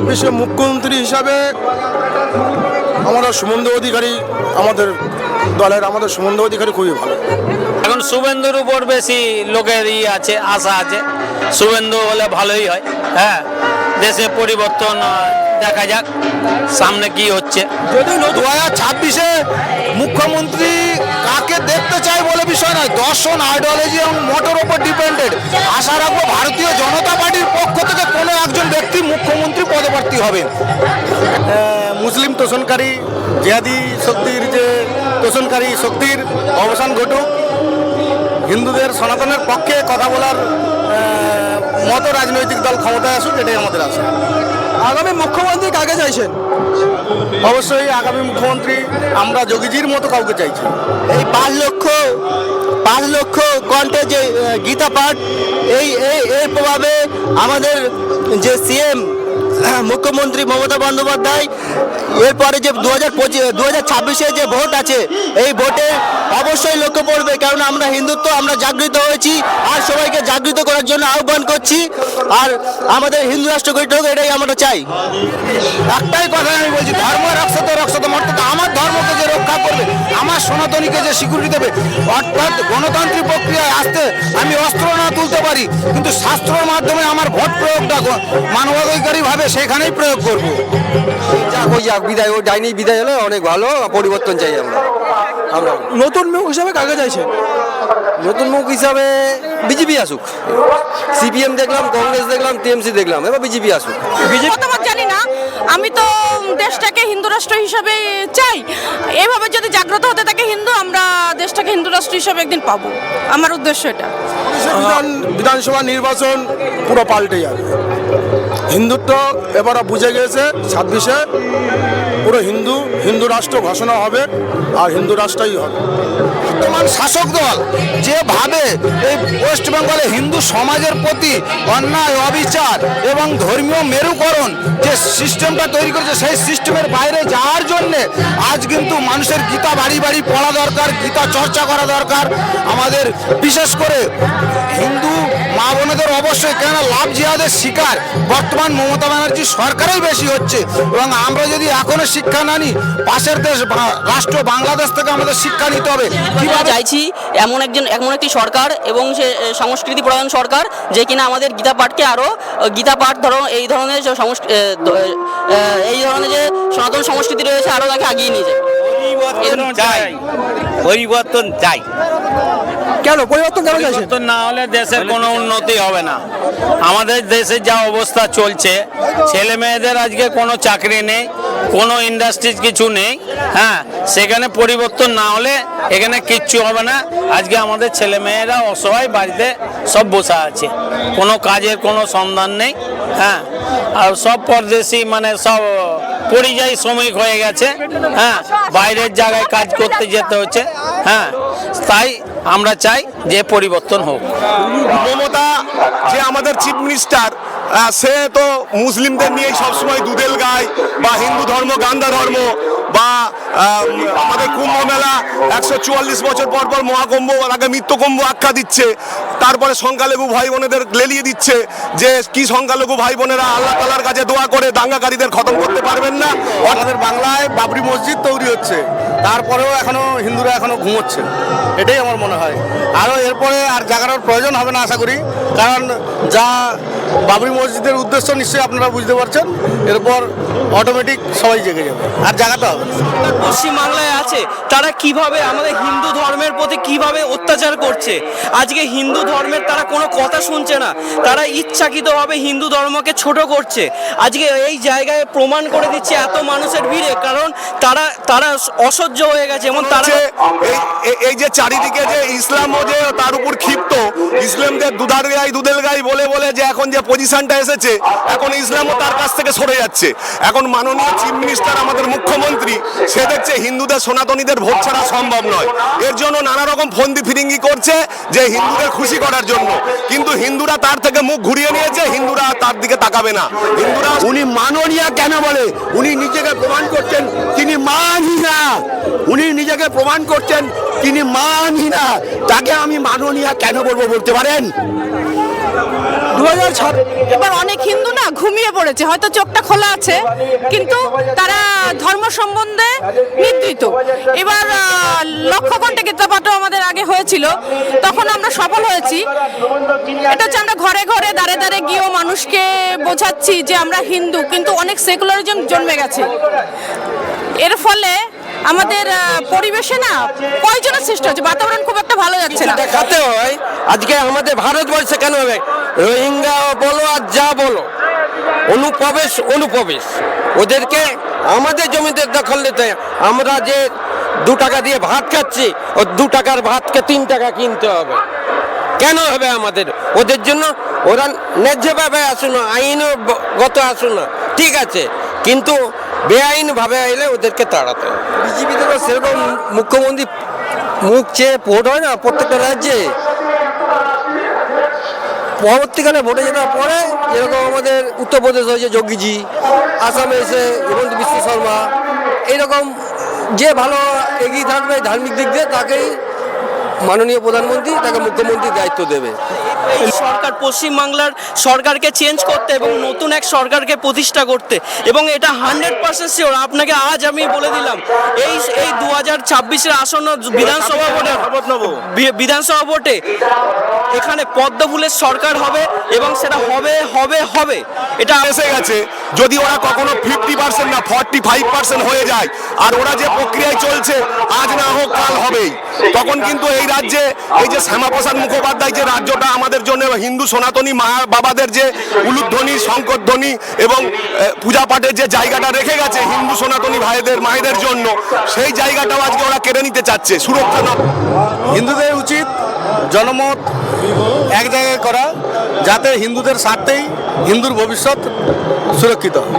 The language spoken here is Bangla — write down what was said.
26-এ মুখ্যমন্ত্রী হিসাবে আমরা শুভেন্দু অধিকারী, আমাদের দলের শুভেন্দু অধিকারী খুবই ভালো। এখন শুভেন্দুর উপর বেশি লোকের আছে, আশা আছে। শুভেন্দু হলে ভালোই হয়। হ্যাঁ, দেশে পরিবর্তন দেখা যাক সামনে কি হচ্ছে। যদি 2026-এ মুখ্যমন্ত্রী কাকে দেখতে চাই বলে বিষয় নয়, দর্শন, আইডিওলজি এবং মোটর ওপর ডিপেন্ডেড। আশা রাখবো ভারতীয় জনতা পার্টির পক্ষ থেকে কোনো একজন ব্যক্তি মুখ্যমন্ত্রী পদপ্রার্থী হবেন। মুসলিম তোষণকারী জিহাদি শক্তির তোষণকারী শক্তির অবসান ঘটুক, হিন্দুদের সনাতনের পক্ষে কথা বলার মতো রাজনৈতিক দল ক্ষমতায় আসুক, এটাই আমাদের আশা। আগামী মুখ্যমন্ত্রী কাকে চাইছেন? অবশ্যই আগামী মুখ্যমন্ত্রী আমরা যোগীজির মতো কাউকে চাইছি। এই 5 লক্ষ কণ্ঠে যে গীতা পাঠ, এই প্রভাবে আমাদের যে সিএম মুখ্যমন্ত্রী মমতা বন্দ্যোপাধ্যায়, এরপরে যে 2026-এ যে ভোট আছে, এই ভোটে অবশ্যই লক্ষ্য পড়বে। কারণ আমরা হিন্দুত্ব, আমরা জাগৃত হয়েছি, আর সবাইকে জাগৃত করার জন্য আহ্বান করছি। আর আমাদের হিন্দু রাষ্ট্র গঠিত হোক, এটাই আমরা চাই। একটাই কথা আমি বলছি, ধর্ম রক্ষত অর্থাৎ আমার ধর্মকে যে রক্ষা করবে, আমার সনাতনীকে যে স্বীকৃতি দেবে, অর্থাৎ গণতান্ত্রিক প্রক্রিয়ায় আসতে আমি অস্ত্র না তুলতে পারি, কিন্তু শাস্ত্রের মাধ্যমে আমার ভোট প্রয়োগটা মানবাধিকারীভাবে সেখানেই প্রয়োগ করব। যাক বিদায়, ও ডাইনি বিদায় হলে অনেক ভালো, পরিবর্তন চাই আমরা। নতুন মুখ হিসাবে কাকে চাইছেন? নতুন মুখ হিসাবে বিজেপি আসুক। সিপিএম দেখলাম, কংগ্রেস দেখলাম, টিএমসি দেখলাম, এবার বিজেপি আসুক। মতামত জানি না, আমি তো দেশটাকে হিন্দু রাষ্ট্র হিসাবে চাই। এভাবে যদি জাগ্রত হতে থাকে হিন্দু, আমরা দেশটাকে হিন্দু রাষ্ট্র হিসাবে একদিন পাবো। আমার উদ্দেশ্য এটা। বিধানসভা নির্বাচন পুরো পাল্টে যাবে। হিন্দুত্ব এবারে বুঝে গেছে, 26-এ পুরো হিন্দু রাষ্ট্র ঘোষণা হবে, আর হিন্দু রাষ্ট্রই হবে। বর্তমান শাসক দল যেভাবে এই ওয়েস্ট বেঙ্গলে হিন্দু সমাজের প্রতি অন্যায়, অবিচার এবং ধর্মীয় মেরুকরণ যে সিস্টেমটা তৈরি করেছে, সেই সিস্টেমের বাইরে যাওয়ার জন্যে আজ কিন্তু মানুষের গীতা বাড়ি বাড়ি পড়া দরকার, গীতা চর্চা করা দরকার। আমাদের বিশেষ করে হিন্দু মা বোনেদের অবশ্যই, কেন লাভ জিহাদের শিকার বর্তমান মমতা ব্যানার্জি সরকারই বেশি হচ্ছে। এবং আমরা যদি এখনো শিক্ষা না নিই, পাশের দেশ রাষ্ট্র বাংলাদেশ থেকে আমাদের শিক্ষা নিতে হবে। চাইছি এমন একটি সরকার এবং সে সংস্কৃতি প্রধান সরকার, যে কিনা আমাদের গীতা পাঠকে আরও গীতা পাঠ এই ধরনের যে সনাতন সংস্কৃতি রয়েছে আরও তাকে আগিয়ে নিয়ে যায়। পরিবর্তন চাই। কেন পরিবর্তন কেন চাইছেন? পরিবর্তন না হলে দেশের কোনো উন্নতি হবে না। আমাদের দেশে যা অবস্থা চলছে, ছেলে মেয়েদের আজকে কোনো চাকরি নেই, কোনো ইন্ডাস্ট্রিজ কিছু নেই। হ্যাঁ, সেখানে পরিবর্তন না হলে এখানে কিচ্ছু হবে না। আজকে আমাদের ছেলে মেয়েরা অসহায় বাড়িতে সব বসে আছে, কোনো কাজের কোনো সন্ধান নেই। হ্যাঁ, আর সব পরদেশি সব পরিযায়ী শ্রমিক হয়ে গেছে। হ্যাঁ, বাইরের জায়গায় কাজ করতে যেতে হচ্ছে। হ্যাঁ, তাই আমরা চাই যে পরিবর্তন হোক। মমতা যে আমাদের চিফ মিনিস্টার, সে তো মুসলিমদের নিয়েই সবসময় দুদেল গায়, বা হিন্দু ধর্ম গান্ধা ধর্ম, বা আমাদের কুম্ভ মেলা 144 বছর পর পর মহাকুম্ভ, আগে মৃত্যুকুম্ভ আখ্যা দিচ্ছে। তারপরে সংখ্যালঘু ভাই বোনেদের লেলিয়ে দিচ্ছে যে কি সংখ্যালঘু ভাই বোনেরা আল্লাহ তাআলার কাছে দোয়া করে দাঙ্গাকারীদের খতম করতে পারবেন না। আমাদের বাংলায় বাবরি মসজিদ তৈরি হচ্ছে, তারপরেও হিন্দুরা এখনো ঘুমোচ্ছে। এটাই আমার মনে হয়। আরও এরপরে আর জাগানোর প্রয়োজন হবে না আশা করি, কারণ যা বাবরি মসজিদের উদ্দেশ্য নিশ্চয়ই আপনারা বুঝতে পারছেন। এরপর অটোমেটিক সবাই জেগে যাবে, আর জাগাতে হবে। পশ্চিমবাংলায় আছে, তারা কিভাবে আমাদের হিন্দু ধর্মের প্রতি কিভাবে অত্যাচার করছে। আজকে হিন্দু ধর্মের তারা কোনো কথা শুনছে না, তারা ইচ্ছাকৃতভাবে হিন্দু ধর্মকে ছোট করছে। আজকে এই জায়গায় প্রমাণ করে দিচ্ছে এত মানুষের ভিড়ে, কারণ তারা অসহ্য হয়ে গেছে। এবং তারা এই যে চারিদিকে যে ইসলাম যে তার উপর ক্ষিপ্ত, ইসলামদের দুধেল গাই বলে বলে যে এখন যে পজিশনটা এসেছে, এখন ইসলামও তার কাছ থেকে সরে যাচ্ছে। এখন মাননীয় চিফ মিনিস্টার আমাদের মুখ্যমন্ত্রী, সে দেখছে হিন্দুদের সনাতনীদের ভোট ছাড়া সম্ভব নয়। এর জন্য নানা রকম ফন্দি ফিরিঙ্গি করছে যে হিন্দুদের খুশি করার জন্য, কিন্তু হিন্দুরা তার থেকে মুখ ঘুরিয়ে নিয়েছে, হিন্দুরা তার দিকে তাকাবে না। হিন্দুরা উনি মাননীয় কেন বলে? উনি নিজেকে প্রমাণ করছেন তিনি মানহীনা। উনি নিজেকে প্রমাণ করছেন তিনি মানহীনা, তাকে আমি মাননীয় কেন বলবো বলতে পারেন? এবার অনেক হিন্দু না ঘুমিয়ে পড়েছে, হয়তো চোখটা খোলা আছে কিন্তু তারা ধর্ম সম্বন্ধে নিদ্রিত। এবার লক্ষ্যকণ্ঠে গীতাপাঠও আমাদের আগে হয়েছিল, তখন আমরা সফল হয়েছি। এটা হচ্ছে আমরা ঘরে ঘরে দাঁড়ে দাঁড়ে গিয়েও মানুষকে বোঝাচ্ছি যে আমরা হিন্দু, কিন্তু অনেক সেকুলারিজম জন্মে গেছে। এর ফলে আমাদের পরিবেশে না পয়জনের সৃষ্টি হচ্ছে, বাতাবরণ খুব একটা ভালো যাচ্ছে না। দেখাতে হয় আজকে আমাদের ভারতবর্ষে কেন হবে রোহিঙ্গা বলো আর যা বলো, অনুপ্রবেশ ওদেরকে আমাদের জমিতে দখল নিতে হয়। আমরা যে 2 টাকা দিয়ে ভাত খাচ্ছি, ও 2 টাকার ভাতকে 3 টাকা কিনতে হবে। কেন হবে আমাদের? ওদের জন্য ওরা ন্যায্যভাবে আসুন, আইনগত আসুন না, ঠিক আছে, কিন্তু বেআইনভাবে এলে ওদেরকে তাড়াতে হবে। বিজেপিতে তো সেরকম মুখ্যমন্ত্রী মুখ চেয়ে ভোট হয় না প্রত্যেকটা রাজ্যে। পরবর্তীকালে ভোটে যেটা পরে, যেরকম আমাদের উত্তরপ্রদেশ হয়েছে যোগীজি, আসামে এসে হেমন্ত বিশ্ব শর্মা, এইরকম যে ভালো এগিয়ে থাকবে ধার্মিক দিক দিয়ে তাকেই মাননীয় প্রধানমন্ত্রী তাকে মুখ্যমন্ত্রীর দায়িত্ব দেবে। এই সরকার পশ্চিমবাংলার সরকারকে চেঞ্জ করতে এবং নতুন এক সরকারকে প্রতিষ্ঠা করতে, এবং এটা 100% শিওর। আপনাকে আজ আমি বলে দিলাম, এই 2026-এর আসন্ন বিধানসভা ভোটে এখানে পদ্ম ফুলের সরকার হবে এবং সেটা হবে। এটা এসে গেছে। যদি ওরা কখনো 50% না 45% হয়ে যায়, আর ওরা যে প্রক্রিয়ায় চলছে আজ না হোক কাল হবেই, তখন কিন্তু এই রাজ্যে এই যে শ্যামাপ্রসাদ মুখোপাধ্যায় যে রাজ্যটা আমাদের জন্য হিন্দু সনাতনী মা বাবাদের যে উলুধ্বনি, শঙ্করধ্বনি এবং পূজা পাঠের যে জায়গাটা রেখে গেছে হিন্দু সনাতনী ভাইদের মায়েদের জন্য, সেই জায়গাটাও আজকে ওরা কেড়ে নিতে চাচ্ছে। সুরক্ষা না, হিন্দুদের উচিত জনমত এক জায়গায় করা, যাতে হিন্দুদের স্বার্থেই হিন্দুর ভবিষ্যৎ সুরক্ষিত হয়।